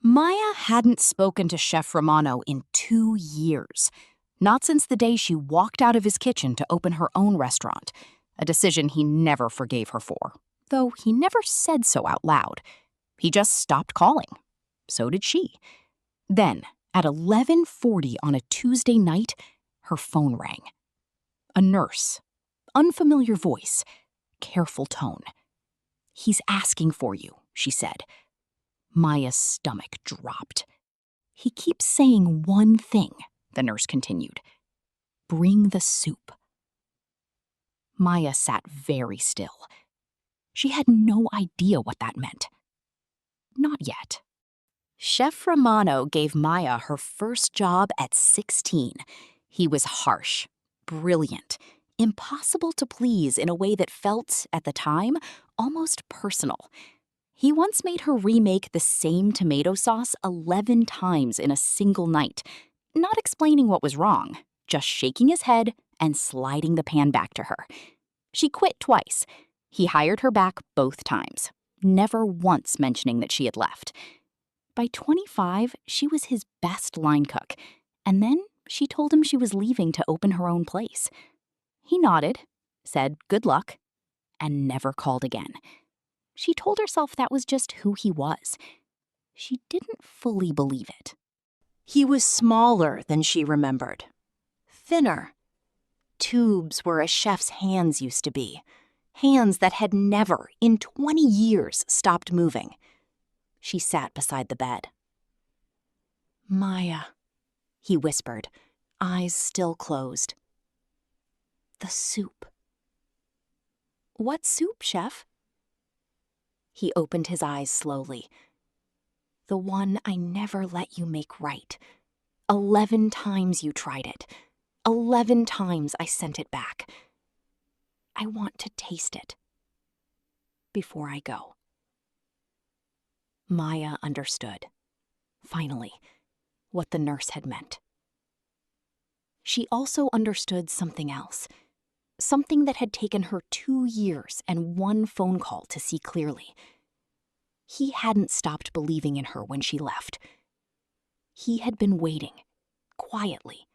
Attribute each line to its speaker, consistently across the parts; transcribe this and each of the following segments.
Speaker 1: Maya hadn't spoken to Chef Romano in 2 years. Not since the day she walked out of his kitchen to open her own restaurant, a decision he never forgave her for, though he never said so out loud. He just stopped calling. So did she. Then, at 11:40 on a Tuesday night, her phone rang. A nurse. Unfamiliar voice. Careful tone. "He's asking for you," she said. Maya's stomach dropped. "He keeps saying one thing," the nurse continued. "Bring the soup." Maya sat very still. She had no idea what that meant. Not yet. Chef Romano gave Maya her first job at 16. He was harsh, brilliant, impossible to please in a way that felt, at the time, almost personal. He once made her remake the same tomato sauce 11 times in a single night, not explaining what was wrong, just shaking his head and sliding the pan back to her. She quit twice. He hired her back both times, never once mentioning that she had left. By 25, she was his best line cook, and then she told him she was leaving to open her own place. He nodded, said good luck, and never called again. She told herself that was just who he was. She didn't fully believe it. He was smaller than she remembered. Thinner. Tubes where a chef's hands used to be. Hands that had never, in 20 years, stopped moving. She sat beside the bed. "Maya," he whispered, eyes still closed. "The soup." "What soup, Chef?" He opened his eyes slowly. "The one I never let you make right. 11 times you tried it. 11 times I sent it back. I want to taste it. Before I go." Maya understood, finally, what the nurse had meant. She also understood something else. Something that had taken her 2 years and 1 phone call to see clearly. He hadn't stopped believing in her when she left. He had been waiting, quietly,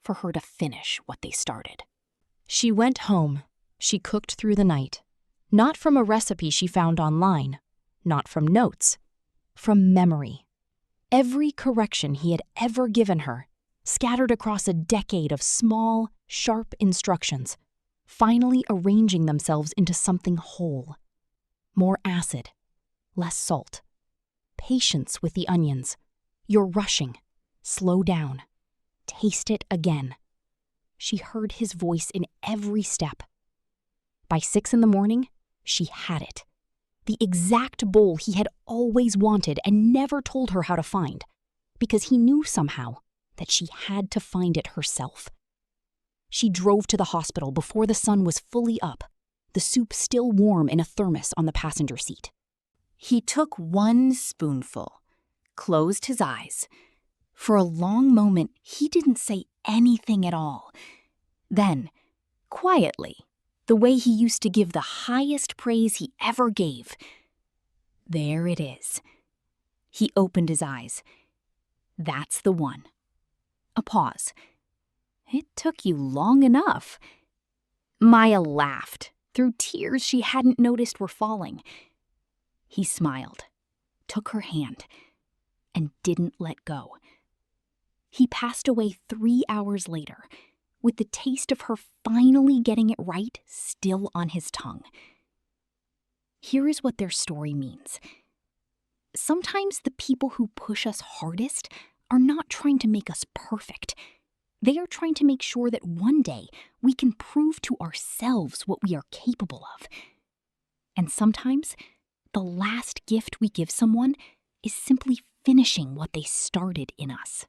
Speaker 1: for her to finish what they started. She went home. She cooked through the night. Not from a recipe she found online, not from notes, from memory. Every correction he had ever given her, scattered across a decade of small, sharp instructions, finally arranging themselves into something whole. More acid, less salt. Patience with the onions. You're rushing. Slow down. Taste it again. She heard his voice in every step. By 6 in the morning, she had it. The exact bowl he had always wanted and never told her how to find, because he knew somehow that she had to find it herself. She drove to the hospital before the sun was fully up, the soup still warm in a thermos on the passenger seat. He took 1 spoonful, closed his eyes. For a long moment, he didn't say anything at all. Then, quietly, the way he used to give the highest praise he ever gave. "There it is." He opened his eyes. "That's the one." A pause. "It took you long enough." Maya laughed, through tears she hadn't noticed were falling. He smiled, took her hand, and didn't let go. He passed away 3 hours later, with the taste of her finally getting it right still on his tongue. Here is what their story means. Sometimes the people who push us hardest are not trying to make us perfect. They are trying to make sure that one day we can prove to ourselves what we are capable of. And sometimes the last gift we give someone is simply finishing what they started in us.